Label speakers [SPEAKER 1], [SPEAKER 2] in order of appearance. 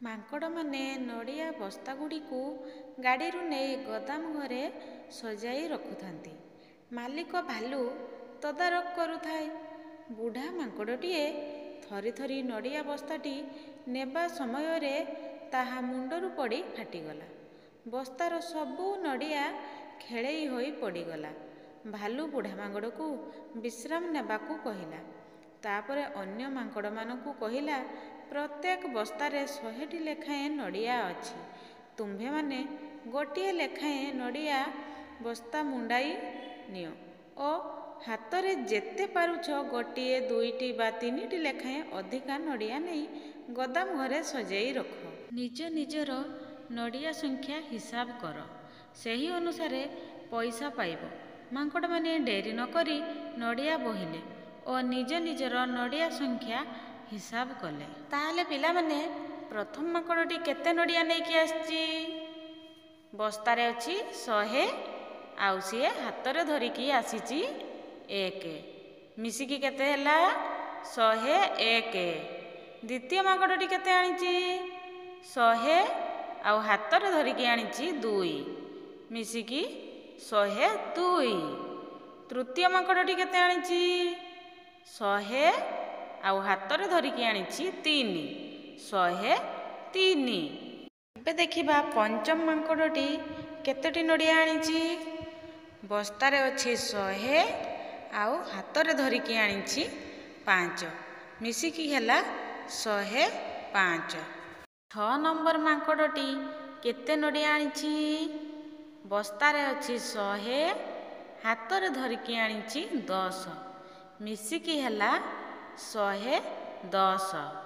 [SPEAKER 1] ମାଙ୍କଡ଼ମାନେ ନଡ଼ିଆ ବସ୍ତାଗୁଡ଼ିକୁ ଗାଡ଼ିରୁ ନେଇ ଗୋଦାମ ଘରେ ସଜାଇ ରଖୁଥାନ୍ତି। ମାଲିକ ଭାଲୁ ତଦାରଖ କରୁଥାଏ। ବୁଢ଼ା ମାଙ୍କଡ଼ଟିଏ ଥରି ଥରି ନଡ଼ିଆ ବସ୍ତାଟି ନେବା ସମୟରେ ତାହା ମୁଣ୍ଡରୁ ପଡ଼ି ଫାଟିଗଲା। ବସ୍ତାର ସବୁ ନଡ଼ିଆ ଖେଳେଇ ହୋଇ ପଡ଼ିଗଲା। ଭାଲୁ ବୁଢ଼ା ମାଙ୍କଡ଼କୁ ବିଶ୍ରାମ ନେବାକୁ କହିଲା। ତାପରେ ଅନ୍ୟ ମାଙ୍କଡ଼ମାନଙ୍କୁ କହିଲା, ପ୍ରତ୍ୟେକ ବସ୍ତାରେ 100ଟି ଲେଖାଏଁ ନଡ଼ିଆ ଅଛି। ତୁମ୍ଭେମାନେ ଗୋଟିଏ ଲେଖାଏଁ ନଡ଼ିଆ ବସ୍ତା ମୁଣ୍ଡାଇ ନିଅ ଓ ହାତରେ ଯେତେ ପାରୁଛ ଗୋଟିଏ, 2ଟି ବା 3ଟି ଲେଖାଏଁ ଅଧିକା ନଡ଼ିଆ ନେଇ ଗୋଦାମ ଘରେ ସଜାଇ ରଖ। ନିଜ ନିଜର ନଡ଼ିଆ ସଂଖ୍ୟା ହିସାବ କର। ସେହି ଅନୁସାରେ ପଇସା ପାଇବ। ମାଙ୍କଡ଼ମାନେ ଡେରି ନ କରି ନଡ଼ିଆ ବୋହିଲେ ଓ ନିଜ ନିଜର ନଡ଼ିଆ ସଂଖ୍ୟା ହିସାବ କଲେ। ତାହେଲେ ପିଲାମାନେ, ପ୍ରଥମ ମାଙ୍କଡ଼ଟି କେତେ ନଡ଼ିଆ ନେଇକି ଆସିଛି? ବସ୍ତାରେ ଅଛି 100, ଆଉ ସିଏ ହାତରେ ଧରିକି ଆସିଛି 1। ମିଶିକି କେତେ ହେଲା? 101। ଦ୍ୱିତୀୟ ମାଙ୍କଡ଼ଟି କେତେ ଆଣିଛି? 100 ଆଉ ହାତରେ ଧରିକି ଆଣିଛି 2। ମିଶିକି 102। ତୃତୀୟ ମାଙ୍କଡ଼ଟି କେତେ ଆଣିଛି? 100 ଆଉ ହାତରେ ଧରିକି ଆଣିଛି 3। 103। ଏବେ ଦେଖିବା ପଞ୍ଚମ ମାଙ୍କଡ଼ଟି କେତୋଟି ନଡ଼ିଆ ଆଣିଛି? ବସ୍ତାରେ ଅଛି 100 ଆଉ ହାତରେ ଧରିକି ଆଣିଛି 5। ମିଶିକି ହେଲା 105। 6 ନମ୍ବର ମାଙ୍କଡ଼ଟି କେତେ ନଡ଼ିଆ ଆଣିଛି? ବସ୍ତାରେ ଅଛି 100, ହାତରେ ଧରିକି ଆଣିଛି 10। ମିଶିକି ହେଲା 110।